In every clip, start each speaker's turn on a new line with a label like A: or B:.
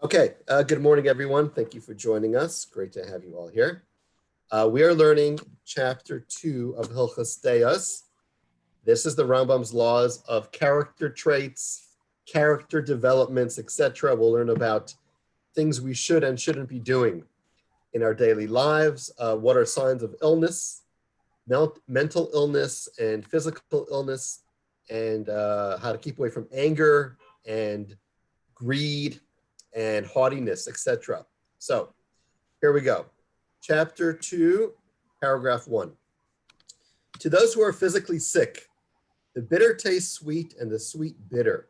A: Okay, good morning, everyone. Thank you for joining us. Great to have you all here. We are learning chapter 2 of Hilchos Deos. This is the Rambam's laws of character traits, character developments, etc. We'll learn about things we should and shouldn't be doing in our daily lives. What are signs of illness, mental illness and physical illness, and how to keep away from anger and greed and haughtiness, etc. So here we go. Chapter 2, paragraph 1. To those who are physically sick, the bitter tastes sweet and the sweet bitter.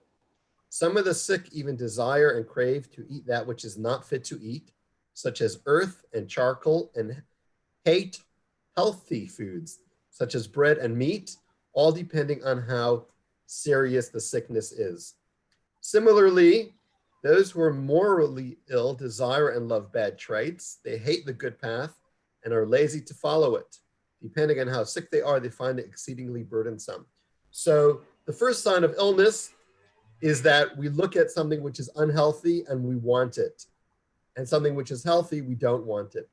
A: Some of the sick even desire and crave to eat that which is not fit to eat, such as earth and charcoal, and hate healthy foods, such as bread and meat, all depending on how serious the sickness is. Similarly, those who are morally ill desire and love bad traits. They hate the good path and are lazy to follow it. Depending on how sick they are, they find it exceedingly burdensome. So the first sign of illness is that we look at something which is unhealthy and we want it. And something which is healthy, we don't want it.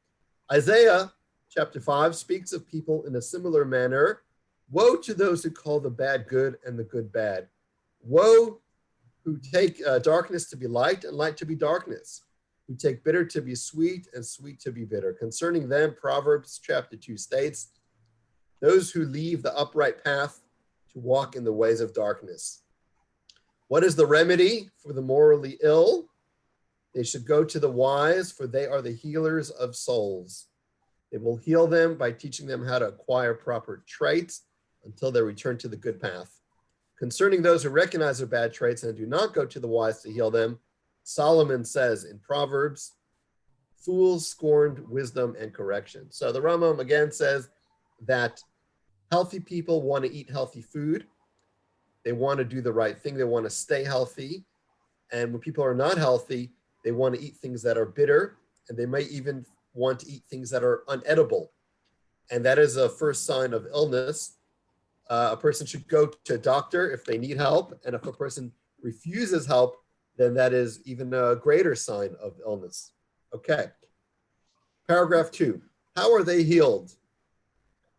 A: Isaiah chapter 5 speaks of people in a similar manner. Woe to those who call the bad good and the good bad. Woe who take darkness to be light and light to be darkness, who take bitter to be sweet and sweet to be bitter. Concerning them, Proverbs chapter 2 states, those who leave the upright path to walk in the ways of darkness. What is the remedy for the morally ill? They should go to the wise, for they are the healers of souls. They will heal them by teaching them how to acquire proper traits until they return to the good path. Concerning those who recognize their bad traits and do not go to the wise to heal them, Solomon says in Proverbs, fools scorned wisdom and correction. So the Rambam again says that healthy people want to eat healthy food. They want to do the right thing. They want to stay healthy. And when people are not healthy, they want to eat things that are bitter, and they may even want to eat things that are unedible. And that is a first sign of illness. A person should go to a doctor if they need help. And if a person refuses help, then that is even a greater sign of illness. Okay. Paragraph 2. How are they healed?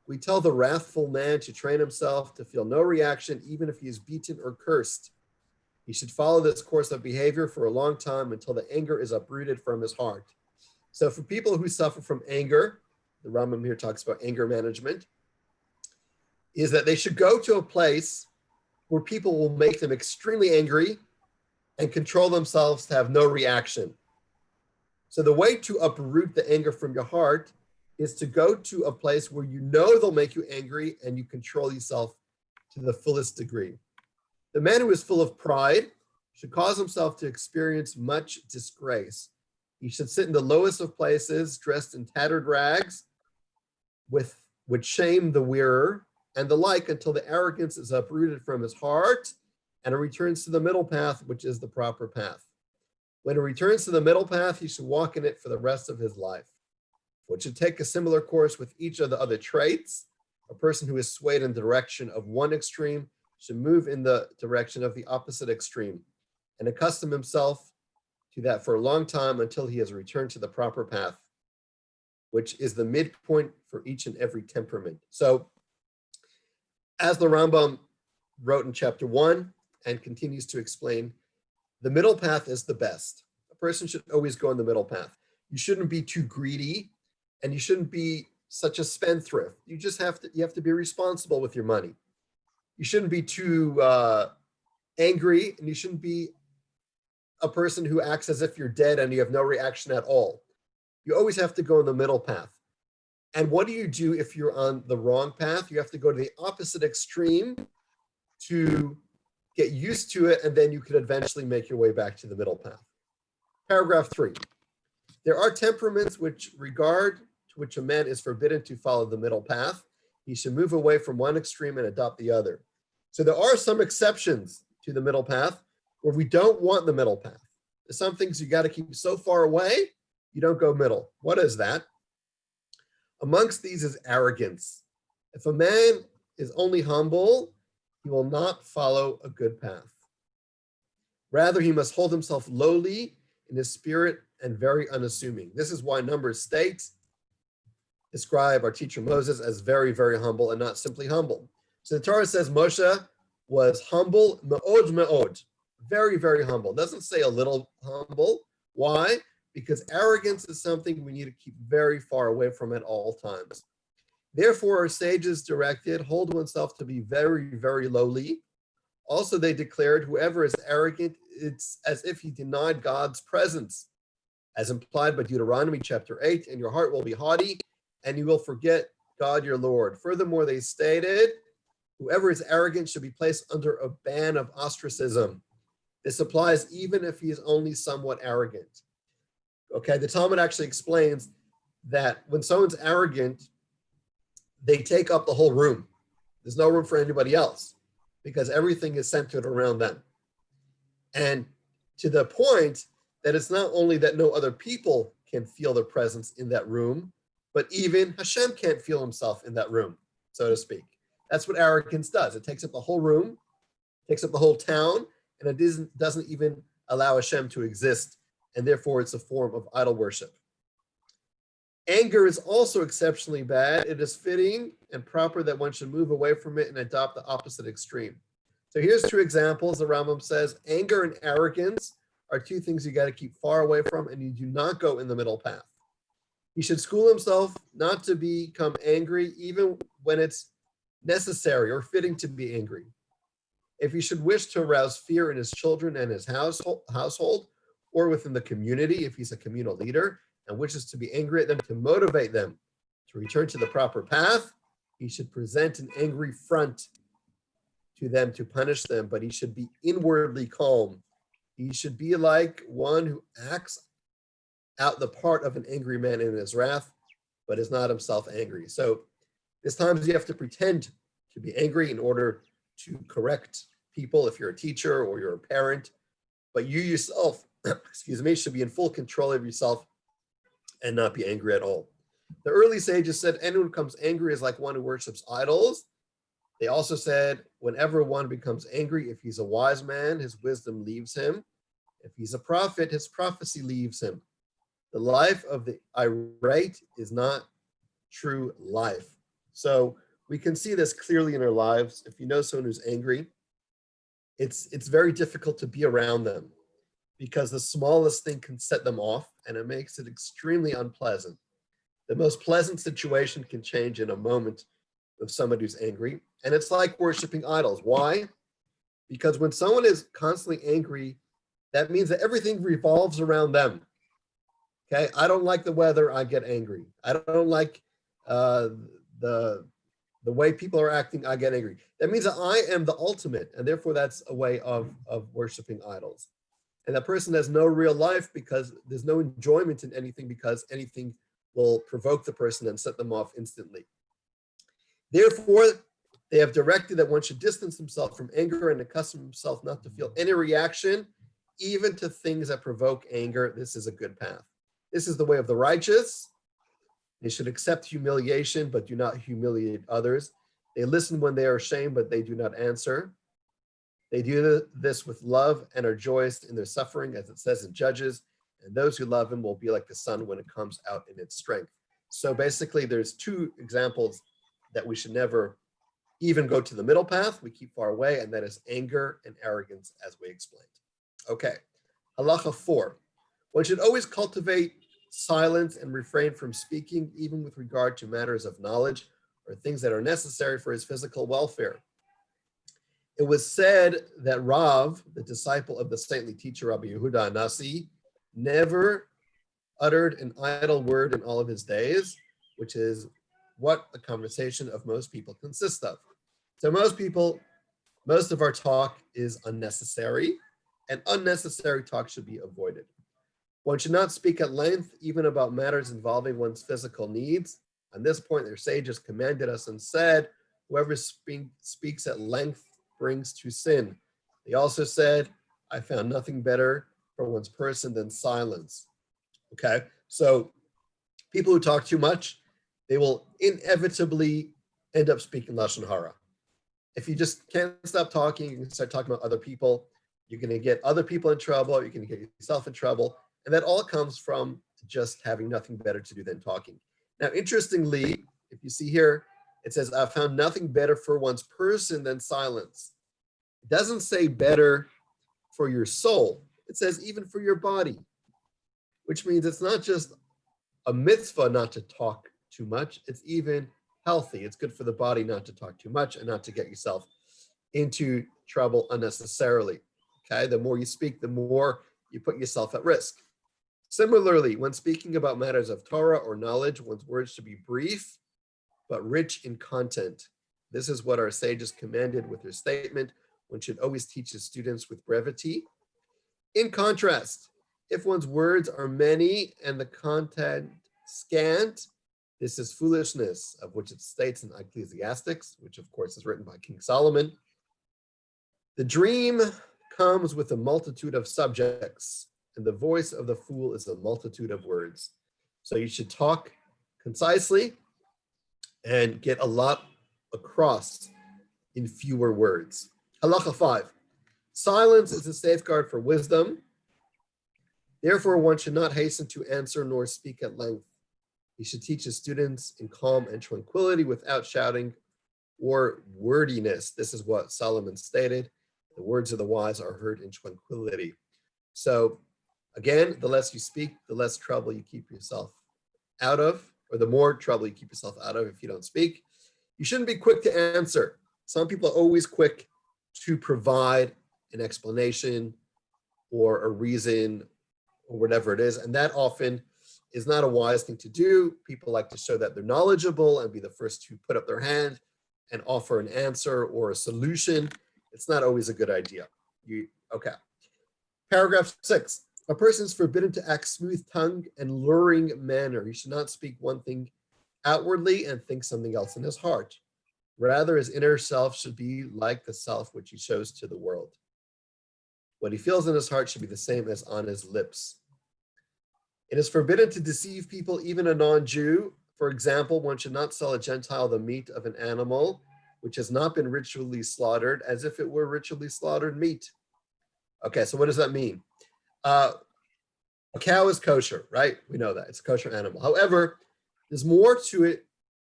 A: We tell the wrathful man to train himself to feel no reaction, even if he is beaten or cursed. He should follow this course of behavior for a long time until the anger is uprooted from his heart. So for people who suffer from anger, the Rambam here talks about anger management, is that they should go to a place where people will make them extremely angry and control themselves to have no reaction. So the way to uproot the anger from your heart is to go to a place where you know they'll make you angry and you control yourself to the fullest degree. The man who is full of pride should cause himself to experience much disgrace. He should sit in the lowest of places, dressed in tattered rags, which shame the wearer, and the like, until the arrogance is uprooted from his heart and it returns to the middle path, which is the proper path. When it returns to the middle path, he should walk in it for the rest of his life. One should take a similar course with each of the other traits. A person who is swayed in the direction of one extreme should move in the direction of the opposite extreme and accustom himself to that for a long time until he has returned to the proper path, which is the midpoint for each and every temperament. So, as the Rambam wrote in chapter 1 and continues to explain, the middle path is the best. A person should always go on the middle path. You shouldn't be too greedy, and you shouldn't be such a spendthrift. You have to be responsible with your money. You shouldn't be too angry, and you shouldn't be a person who acts as if you're dead and you have no reaction at all. You always have to go on the middle path. And what do you do if you're on the wrong path? You have to go to the opposite extreme to get used to it, and then you could eventually make your way back to the middle path. Paragraph 3. There are temperaments which regard to which a man is forbidden to follow the middle path. He should move away from one extreme and adopt the other. So there are some exceptions to the middle path where we don't want the middle path. There's some things you got to keep so far away, you don't go middle. What is that? Amongst these is arrogance. If a man is only humble, he will not follow a good path. Rather, he must hold himself lowly in his spirit and very unassuming. This is why Numbers states, describe our teacher Moses as very, very humble and not simply humble. So the Torah says Moshe was humble, me'od me'od, very, very humble. It doesn't say a little humble. Why? Because arrogance is something we need to keep very far away from at all times. Therefore, our sages directed, hold oneself to be very, very lowly. Also, they declared, whoever is arrogant, it's as if he denied God's presence, as implied by Deuteronomy chapter 8, and your heart will be haughty, and you will forget God your Lord. Furthermore, they stated, whoever is arrogant should be placed under a ban of ostracism. This applies even if he is only somewhat arrogant. Okay, the Talmud actually explains that when someone's arrogant, they take up the whole room. There's no room for anybody else because everything is centered around them. And to the point that it's not only that no other people can feel their presence in that room, but even Hashem can't feel himself in that room, so to speak. That's what arrogance does. It takes up the whole room, takes up the whole town, and it doesn't even allow Hashem to exist, and therefore it's a form of idol worship. Anger is also exceptionally bad. It is fitting and proper that one should move away from it and adopt the opposite extreme. So here's two examples. The Rambam says, anger and arrogance are two things you got to keep far away from, and you do not go in the middle path. He should school himself not to become angry, even when it's necessary or fitting to be angry. If he should wish to arouse fear in his children and his household, or within the community, if he's a communal leader and wishes to be angry at them to motivate them to return to the proper path, he should present an angry front to them to punish them, but he should be inwardly calm. He should be like one who acts out the part of an angry man in his wrath, but is not himself angry. So there's times you have to pretend to be angry in order to correct people if you're a teacher or you're a parent, but you yourself, should be in full control of yourself and not be angry at all. The early sages said anyone who becomes angry is like one who worships idols. They also said whenever one becomes angry, if he's a wise man, his wisdom leaves him. If he's a prophet, his prophecy leaves him. The life of the irate is not true life. So we can see this clearly in our lives. If you know someone who's angry, it's very difficult to be around them because the smallest thing can set them off and it makes it extremely unpleasant. The most pleasant situation can change in a moment with somebody who's angry. And it's like worshiping idols. Why? Because when someone is constantly angry, that means that everything revolves around them. Okay, I don't like the weather, I get angry. I don't like the way people are acting, I get angry. That means that I am the ultimate, and therefore that's a way of worshiping idols. And that person has no real life because there's no enjoyment in anything because anything will provoke the person and set them off instantly. Therefore, they have directed that one should distance himself from anger and accustom himself not to feel any reaction, even to things that provoke anger. This is a good path. This is the way of the righteous. They should accept humiliation, but do not humiliate others. They listen when they are ashamed, but they do not answer. They do this with love and are joyous in their suffering, as it says in Judges, and those who love him will be like the sun when it comes out in its strength. So basically, there's two examples that we should never even go to the middle path. We keep far away, and that is anger and arrogance, as we explained. Okay, halacha 4. One should always cultivate silence and refrain from speaking, even with regard to matters of knowledge or things that are necessary for his physical welfare. It was said that Rav, the disciple of the saintly teacher Rabbi Yehuda Nasi, never uttered an idle word in all of his days, which is what the conversation of most people consists of. So most of our talk is unnecessary, and unnecessary talk should be avoided. One should not speak at length, even about matters involving one's physical needs. On this point, their sages commanded us and said, whoever speaks at length brings to sin. They also said, I found nothing better for one's person than silence. Okay, so people who talk too much, they will inevitably end up speaking Lashon Hara. If you just can't stop talking, you can start talking about other people. You're going to get other people in trouble. You're going to get yourself in trouble. And that all comes from just having nothing better to do than talking. Now, interestingly, if you see here, it says, I found nothing better for one's person than silence. It doesn't say better for your soul. It says even for your body, which means it's not just a mitzvah not to talk too much. It's even healthy. It's good for the body not to talk too much and not to get yourself into trouble unnecessarily. Okay, the more you speak, the more you put yourself at risk. Similarly, when speaking about matters of Torah or knowledge, one's words should be brief but rich in content. This is what our sages commanded with their statement: one should always teach his students with brevity. In contrast, if one's words are many and the content scant, this is foolishness, of which it states in Ecclesiastics, which of course is written by King Solomon. The dream comes with a multitude of subjects, and the voice of the fool is a multitude of words. So you should talk concisely and get a lot across in fewer words. Halacha 5. Silence is a safeguard for wisdom. Therefore, one should not hasten to answer nor speak at length. He should teach his students in calm and tranquility without shouting or wordiness. This is what Solomon stated. The words of the wise are heard in tranquility. So again, the less you speak, the less trouble you keep yourself out of, or the more trouble you keep yourself out of if you don't speak. You shouldn't be quick to answer. Some people are always quick to provide an explanation or a reason or whatever it is, and that often is not a wise thing to do. People like to show that they're knowledgeable and be the first to put up their hand and offer an answer or a solution. It's not always a good idea. Okay. Paragraph 6. A person is forbidden to act smooth-tongued and luring manner. He should not speak one thing outwardly and think something else in his heart. Rather, his inner self should be like the self which he shows to the world. What he feels in his heart should be the same as on his lips. It is forbidden to deceive people, even a non-Jew. For example, one should not sell a Gentile the meat of an animal which has not been ritually slaughtered as if it were ritually slaughtered meat. Okay, so what does that mean? A cow is kosher, right? We know that. It's a kosher animal. However, there's more to it,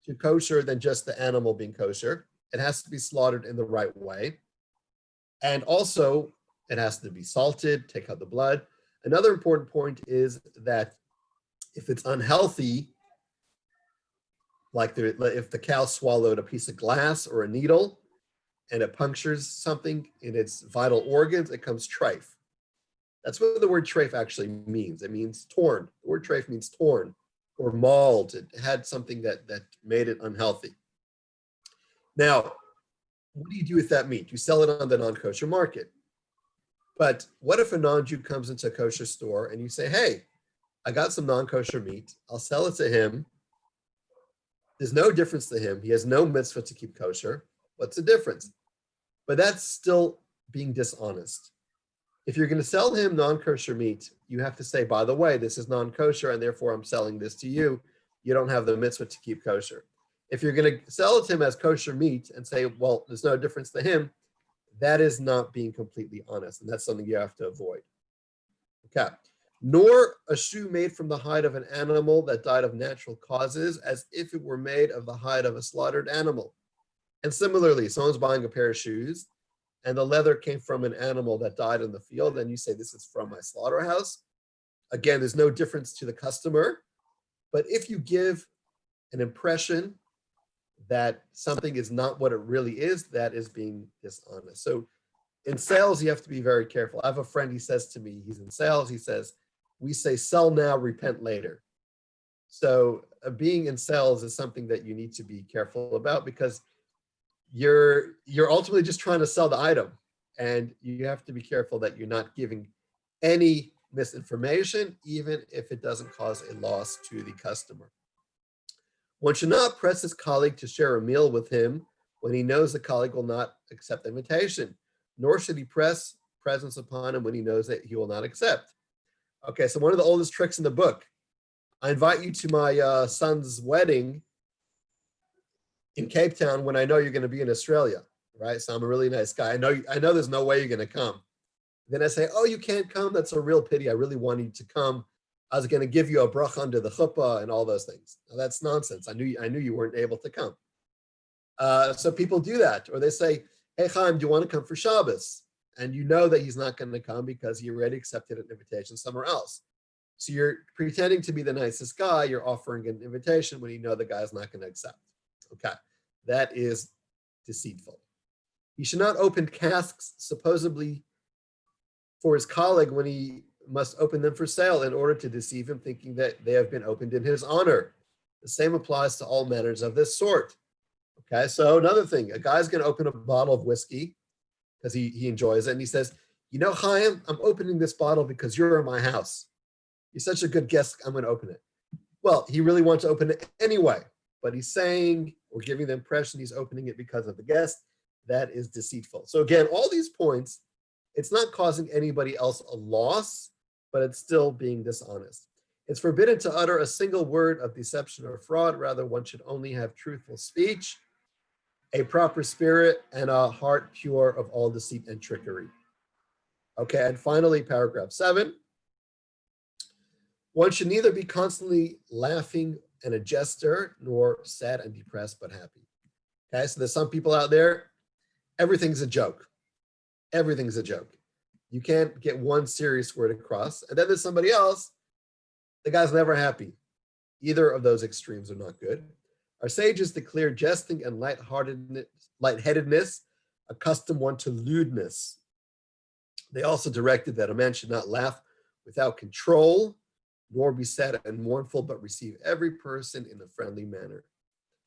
A: to kosher, than just the animal being kosher. It has to be slaughtered in the right way. And also, it has to be salted, take out the blood. Another important point is that if it's unhealthy, like if the cow swallowed a piece of glass or a needle and it punctures something in its vital organs, it comes treif. That's what the word treif actually means. It means torn. The word treif means torn or mauled. It had something that made it unhealthy. Now, what do you do with that meat? You sell it on the non-kosher market. But what if a non-Jew comes into a kosher store and you say, hey, I got some non-kosher meat. I'll sell it to him. There's no difference to him. He has no mitzvah to keep kosher. What's the difference? But that's still being dishonest. If you're going to sell him non-kosher meat, you have to say, by the way, this is non-kosher and therefore I'm selling this to you. You don't have the mitzvah to keep kosher. If you're going to sell it to him as kosher meat and say, well, there's no difference to him, that is not being completely honest, and that's something you have to avoid. Okay. Nor a shoe made from the hide of an animal that died of natural causes, as if it were made of the hide of a slaughtered animal. And similarly, someone's buying a pair of shoes, and the leather came from an animal that died in the field, and you say, this is from my slaughterhouse. Again, there's no difference to the customer, but if you give an impression that something is not what it really is, that is being dishonest. So in sales, you have to be very careful. I have a friend, he says to me, he's in sales, he says, we say sell now, repent later. So being in sales is something that you need to be careful about, because you're ultimately just trying to sell the item, and you have to be careful that you're not giving any misinformation, even if it doesn't cause a loss to the customer. One should not press his colleague to share a meal with him when he knows the colleague will not accept the invitation, nor should he press presents upon him when he knows that he will not accept. Okay, so one of the oldest tricks in the book. I invite you to my son's wedding in Cape Town when I know you're going to be in Australia, right? So I'm a really nice guy. I know there's no way you're going to come. Then I say, oh, you can't come. That's a real pity. I really wanted you to come. I was going to give you a bracha under the chuppah and all those things. Now, that's nonsense. I knew you weren't able to come. So people do that. Or they say, hey, Chaim, do you want to come for Shabbos? And you know that he's not going to come because he already accepted an invitation somewhere else. So you're pretending to be the nicest guy. You're offering an invitation when you know the guy's not going to accept. Okay, that is deceitful. He should not open casks supposedly for his colleague when he must open them for sale in order to deceive him, thinking that they have been opened in his honor. The same applies to all manners of this sort. Okay, so another thing, a guy's going to open a bottle of whiskey because he enjoys it, and he says, you know, Chaim, I'm opening this bottle because you're in my house. You're such a good guest, I'm going to open it. Well, he really wants to open it anyway, but he's saying or giving the impression he's opening it because of the guest. That is deceitful. So again, all these points, it's not causing anybody else a loss, but it's still being dishonest. It's forbidden to utter a single word of deception or fraud. Rather, one should only have truthful speech, a proper spirit, and a heart pure of all deceit and trickery. Okay, and finally, paragraph 7. One should neither be constantly laughing and a jester, nor sad and depressed, but happy. Okay, so there's some people out there, everything's a joke. Everything's a joke. You can't get one serious word across. And then there's somebody else, the guy's never happy. Either of those extremes are not good. Our sages declare jesting and lightheadedness accustom one to lewdness. They also directed that a man should not laugh without control, nor be sad and mournful, but receive every person in a friendly manner.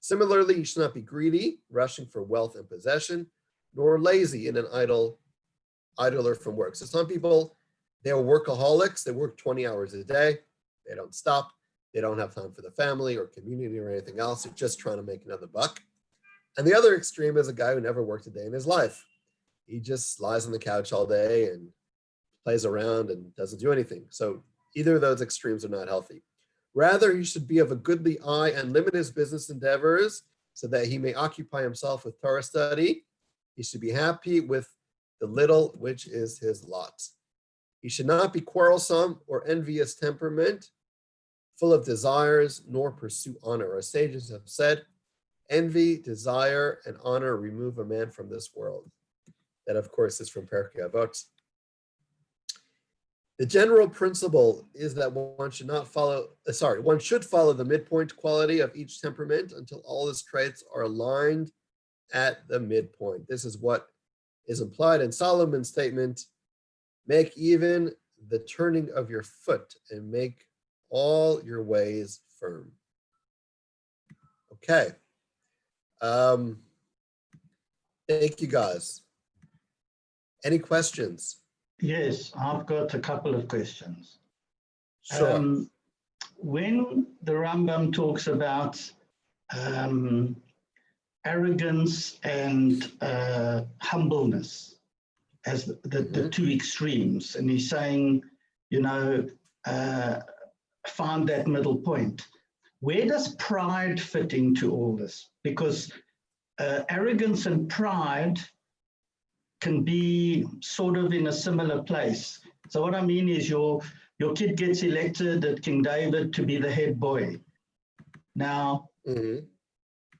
A: Similarly, you should not be greedy, rushing for wealth and possession, nor lazy in an idler from work. So some people, they're workaholics. They work 20 hours a day. They don't stop. They don't have time for the family or community or anything else. They're just trying to make another buck. And the other extreme is a guy who never worked a day in his life. He just lies on the couch all day and plays around and doesn't do anything. So either of those extremes are not healthy. Rather, he should be of a goodly eye and limit his business endeavors so that he may occupy himself with Torah study. He should be happy with the little which is his lot. He should not be quarrelsome or envious temperament, full of desires, nor pursue honor. Our sages have said, envy, desire, and honor remove a man from this world. That, of course, is from Pirkei Avot. The general principle is that one should follow the midpoint quality of each temperament until all his traits are aligned at the midpoint. This is what is implied in Solomon's statement, make even the turning of your foot and make all your ways firm. Okay. Thank you, guys. Any questions?
B: Yes, I've got a couple of questions.
A: Sure.
B: When the Rambam talks about arrogance and humbleness as the two extremes, and he's saying, find that middle point. Where does pride fit into all this? Because arrogance and pride can be sort of in a similar place. So what I mean is your kid gets elected at King David to be the head boy. Now,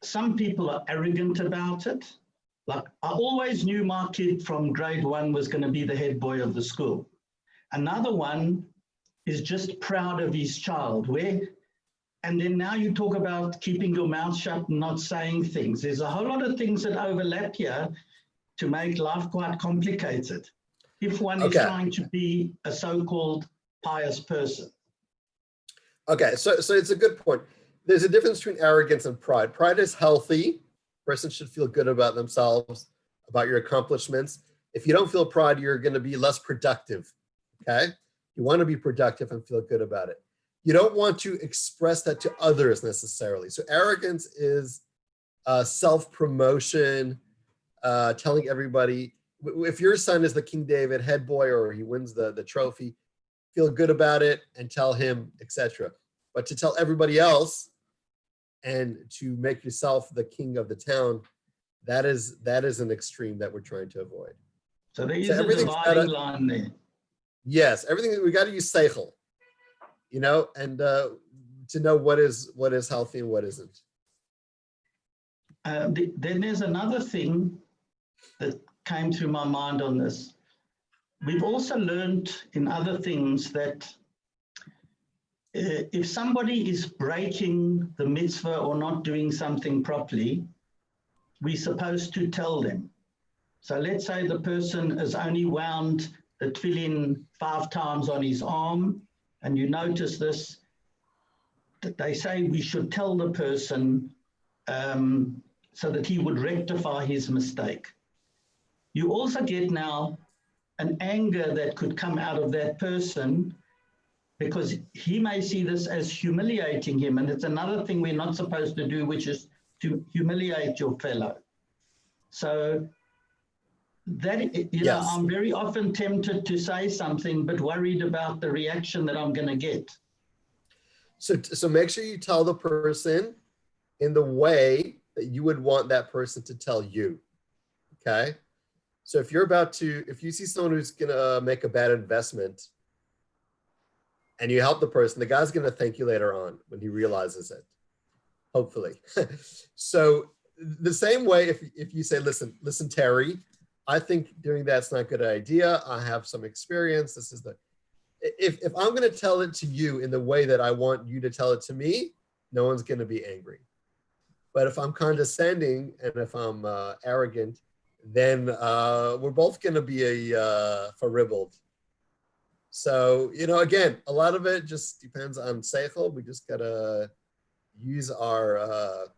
B: some people are arrogant about it. Like, I always knew my kid from grade 1 was going to be the head boy of the school. Another one is just proud of his child. And then now you talk about keeping your mouth shut and not saying things. There's a whole lot of things that overlap here to make life quite complicated if one is trying to be a so-called pious person.
A: Okay, so it's a good point. There's a difference between arrogance and pride. Pride is healthy. A person should feel good about themselves, about your accomplishments. If you don't feel pride, you're going to be less productive, okay? You want to be productive and feel good about it. You don't want to express that to others necessarily. So arrogance is self-promotion, telling everybody, if your son is the King David head boy or he wins the trophy, feel good about it and tell him, etc. But to tell everybody else and to make yourself the king of the town, that is an extreme that we're trying to avoid.
B: So there
A: So
B: is a
A: everything's
B: dividing
A: gotta,
B: line there.
A: yes, everything, we got to use seichel, and to know what is healthy and what isn't.
B: Then there's another thing that came through my mind on this. We've also learned in other things that if somebody is breaking the mitzvah or not doing something properly, we're supposed to tell them. So let's say the person has only wound the tefillin 5 times on his arm, and you notice this, that they say we should tell the person so that he would rectify his mistake. You also get now an anger that could come out of that person because he may see this as humiliating him. And it's another thing we're not supposed to do, which is to humiliate your fellow. So that,
A: Yes.
B: I'm very often tempted to say something, but worried about the reaction that I'm going to get.
A: So make sure you tell the person in the way that you would want that person to tell you. Okay. So if you see someone who's going to make a bad investment and you help the person, the guy's going to thank you later on when he realizes it, hopefully. So the same way, if you say, listen, Terry, I think doing that's not a good idea. I have some experience. If I'm going to tell it to you in the way that I want you to tell it to me, no one's going to be angry. But if I'm condescending and if I'm arrogant, then we're both going to be faribbled. So, again, a lot of it just depends on seichel. We just got to use our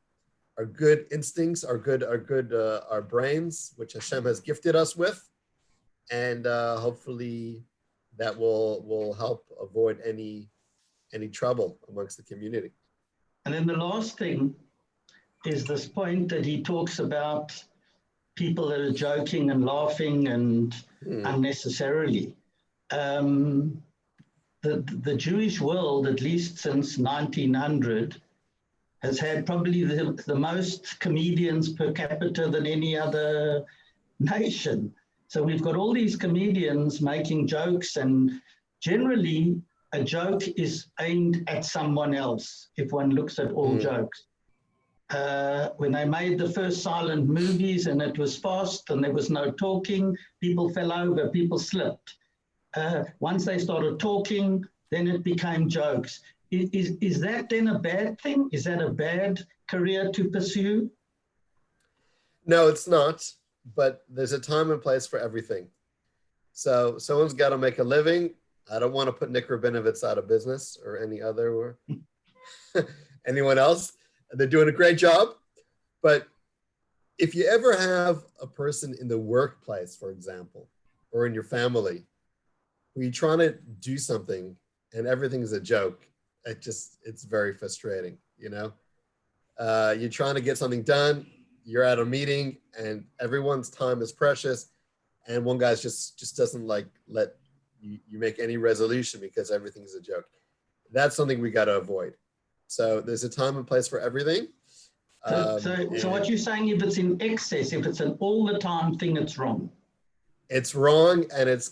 A: good instincts, our brains, which Hashem has gifted us with. And hopefully that will help avoid any trouble amongst the community.
B: And then the last thing is this point that he talks about people that are joking and laughing and unnecessarily. The Jewish world, at least since 1900, has had probably the most comedians per capita than any other nation. So we've got all these comedians making jokes, and generally a joke is aimed at someone else, if one looks at all jokes. When they made the first silent movies and it was fast and there was no talking, people fell over, people slipped. Once they started talking, then it became jokes. Is that then a bad thing? Is that a bad career to pursue?
A: No, it's not. But there's a time and place for everything. So someone's got to make a living. I don't want to put Nick Rabinovitz out of business or anyone else. They're doing a great job. But if you ever have a person in the workplace, for example, or in your family, where you're trying to do something and everything's a joke, it's very frustrating, You're trying to get something done. You're at a meeting and everyone's time is precious, and one guy's just doesn't let you make any resolution because everything's a joke. That's something we got to avoid. So there's a time and place for everything.
B: So what you're saying, if it's in excess, if it's an all the time thing, it's wrong.
A: It's wrong, and it's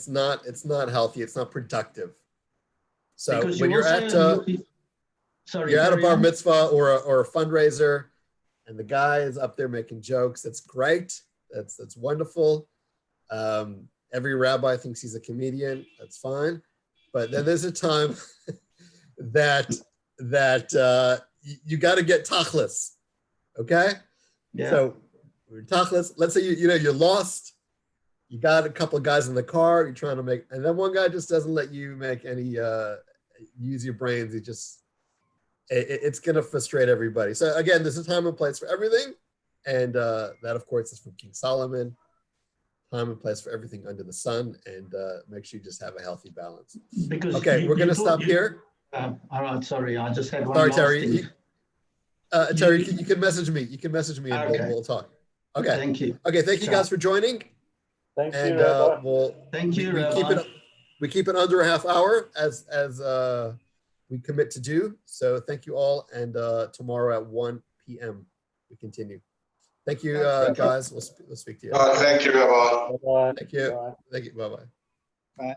A: not healthy. It's not productive. So
B: because
A: when you're at a bar mitzvah or a fundraiser, and the guy is up there making jokes, that's great. That's wonderful. Every rabbi thinks he's a comedian. That's fine. But then there's a time that you got to get tachlis. Okay?
B: Yeah.
A: So tachlis, let's say you're lost. You got a couple of guys in the car, you're trying to make, and then one guy just doesn't let you make any use your brains. It's going to frustrate everybody. So again, there's a time and place for everything. And that, of course, is from King Solomon. Time and place for everything under the sun. And make sure you just have a healthy balance. Okay, we're going to stop here.
B: All right, sorry. I just had one
A: Sorry,
B: last
A: Terry.
B: thing.
A: Terry, you can message me. You can message me and we'll talk. Okay.
B: Thank you.
A: Okay, thank you guys for joining.
C: Thank you,
A: And
C: Rabbi.
B: Thank you,
A: we
B: Rabbi.
A: keep it under a half hour as we commit to do. So thank you all. And tomorrow at 1 p.m. we continue. Thank you, guys. We'll speak to you.
C: Thank you, Rabbi.
D: Bye-bye.
A: Thank you.
D: Bye.
A: Thank you. Bye-bye.
D: Bye.